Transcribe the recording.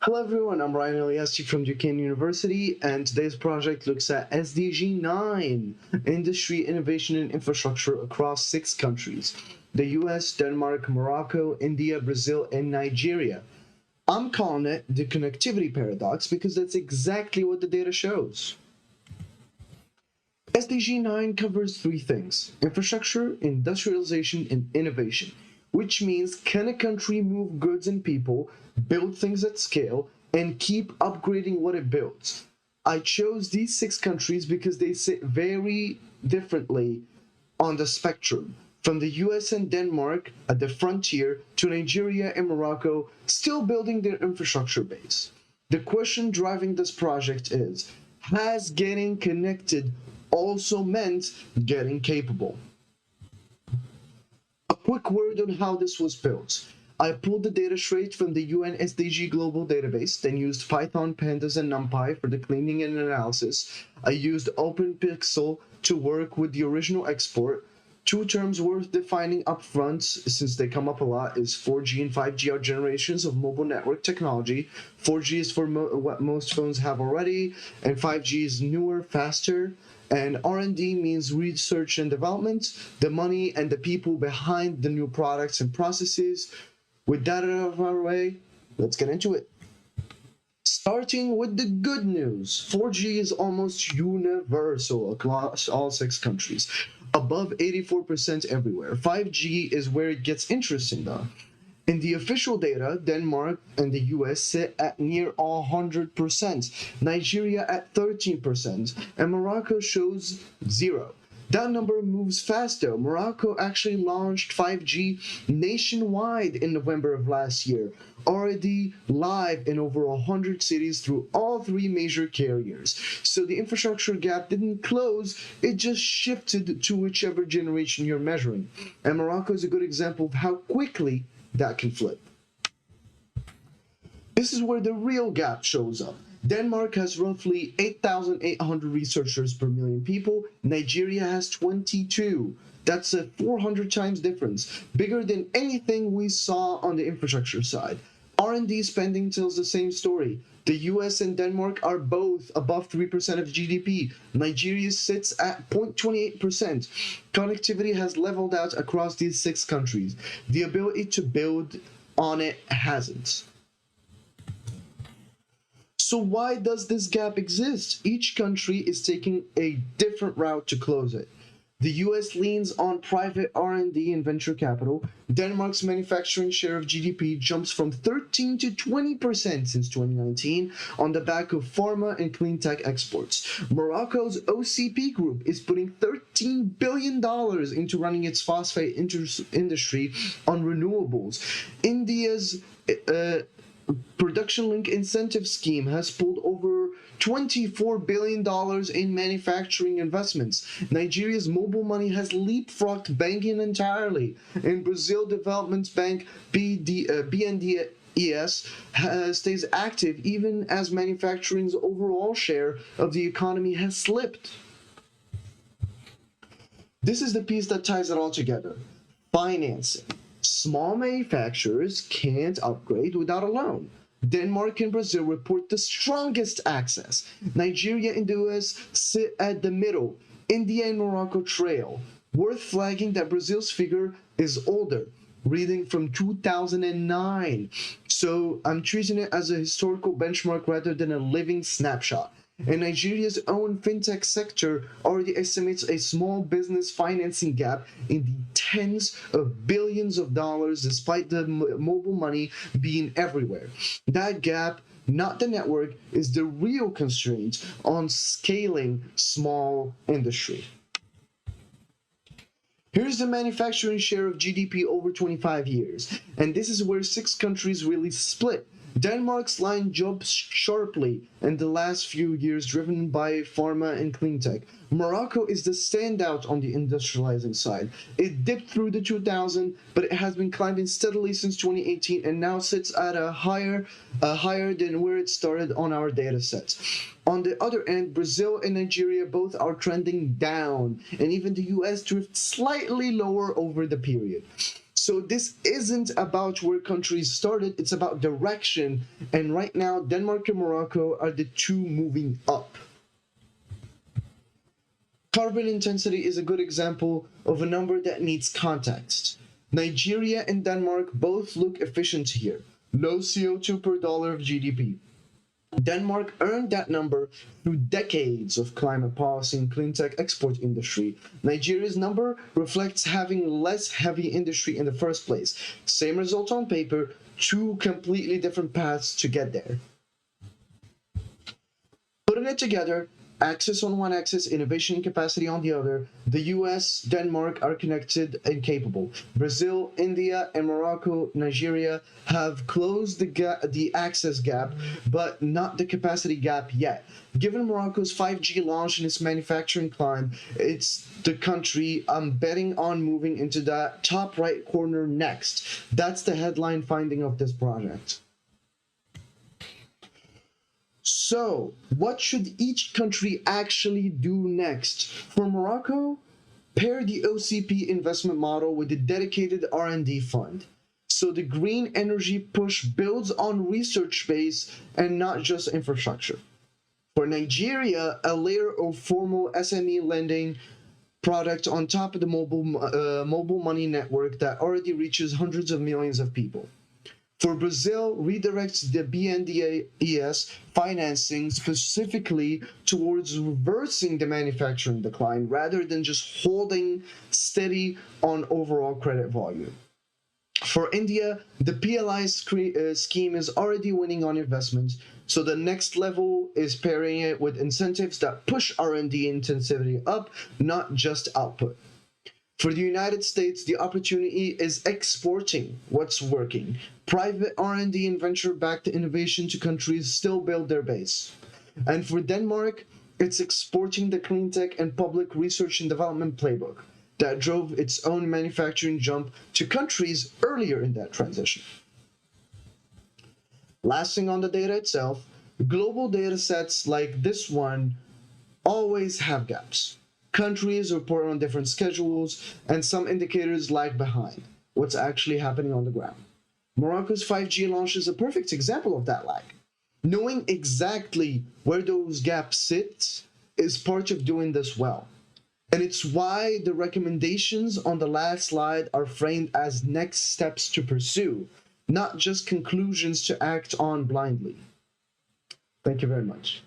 Hello everyone, I'm Ryan Eliassi from Duquesne University, and today's project looks at SDG 9, Industry, Innovation, and Infrastructure across 6 countries: the US, Denmark, Morocco, India, Brazil, and Nigeria. I'm calling it the connectivity paradox because that's exactly what the data shows. SDG 9 covers 3 things: infrastructure, industrialization, and innovation, which means can a country move goods and people, build things at scale, and keep upgrading what it builds? I chose these 6 countries because they sit very differently on the spectrum, from the US and Denmark at the frontier to Nigeria and Morocco still building their infrastructure base. The question driving this project is, has getting connected also meant getting capable? A quick word on how this was built. I pulled the data straight from the UN SDG global database, then used Python, pandas, and numpy for the cleaning and analysis. I used openpyxl to work with the original export. 2 terms worth defining upfront, since they come up a lot, is 4G and 5G are generations of mobile network technology. 4G is for what most phones have already, and 5G is newer, faster. And R&D means research and development, the money and the people behind the new products and processes. With that out of our way, let's get into it. Starting with the good news, 4G is almost universal across all 6 countries, above 84% everywhere. 5G is where it gets interesting though. In the official data, Denmark and the US sit at near 100%, Nigeria at 13%, and Morocco shows 0. That number moves fast though. Morocco actually launched 5G nationwide in November of last year, already live in over 100 cities through all 3 major carriers. So the infrastructure gap didn't close, it just shifted to whichever generation you're measuring. And Morocco is a good example of how quickly that can flip. This is where the real gap shows up. Denmark has roughly 8,800 researchers per million people. Nigeria has 22. That's a 400 times difference, bigger than anything we saw on the infrastructure side. R&D spending tells the same story. The US and Denmark are both above 3% of GDP. Nigeria sits at 0.28%. Connectivity has leveled out across these 6 countries. The ability to build on it hasn't. So why does this gap exist? Each country is taking a different route to close it. The US leans on private R&D and venture capital. Denmark's manufacturing share of GDP jumps from 13 to 20% since 2019 on the back of pharma and clean tech exports. Morocco's OCP group is putting $13 billion into running its phosphate industry on renewables. India's production link incentive scheme has pulled over $24 billion in manufacturing investments. Nigeria's mobile money has leapfrogged banking entirely. In Brazil, Development Bank BNDES stays active even as manufacturing's overall share of the economy has slipped. This is the piece that ties it all together. Financing. Small manufacturers can't upgrade without a loan. Denmark and Brazil report the strongest access. Nigeria and the US sit at the middle. India and Morocco trail. Worth flagging that Brazil's figure is older, reading from 2009. So I'm treating it as a historical benchmark rather than a living snapshot. And Nigeria's own fintech sector already estimates a small business financing gap in the tens of billions of dollars, despite the mobile money being everywhere. That gap, not the network, is the real constraint on scaling small industry. Here's the manufacturing share of GDP over 25 years, and this is where 6 countries really split. Denmark's line jumps sharply in the last few years, driven by pharma and clean tech. Morocco is the standout on the industrializing side. It dipped through the 2000s, but it has been climbing steadily since 2018 and now sits at a higher than where it started on our data sets. On the other end, Brazil and Nigeria both are trending down, and even the US drifts slightly lower over the period. So this isn't about where countries started, it's about direction. And right now, Denmark and Morocco are the two moving up. Carbon intensity is a good example of a number that needs context. Nigeria and Denmark both look efficient here. Low CO2 per dollar of GDP. Denmark earned that number through decades of climate policy and clean tech export industry. Nigeria's number reflects having less heavy industry in the first place. Same result on paper, two completely different paths to get there. Putting it together, access on one axis, innovation and capacity on the other, the US, Denmark are connected and capable. Brazil, India, and Morocco, Nigeria have closed the access gap, but not the capacity gap yet. Given Morocco's 5G launch and its manufacturing climb, it's the country I'm betting on moving into that top right corner next. That's the headline finding of this project. So, what should each country actually do next? For Morocco, pair the OCP investment model with a dedicated R&D fund. So the green energy push builds on research base and not just infrastructure. For Nigeria, a layer of formal SME lending product on top of the mobile money network that already reaches hundreds of millions of people. For Brazil, redirects the BNDES financing specifically towards reversing the manufacturing decline rather than just holding steady on overall credit volume. For India, the PLI scheme is already winning on investments, so the next level is pairing it with incentives that push R&D intensity up, not just output. For the United States, the opportunity is exporting what's working. Private R&D and venture-backed innovation to countries still build their base. And for Denmark, it's exporting the clean tech and public research and development playbook that drove its own manufacturing jump to countries earlier in that transition. Last thing on the data itself, global data sets like this one always have gaps. Countries report on different schedules, and some indicators lag behind what's actually happening on the ground. Morocco's 5G launch is a perfect example of that lag. Knowing exactly where those gaps sit is part of doing this well. And it's why the recommendations on the last slide are framed as next steps to pursue, not just conclusions to act on blindly. Thank you very much.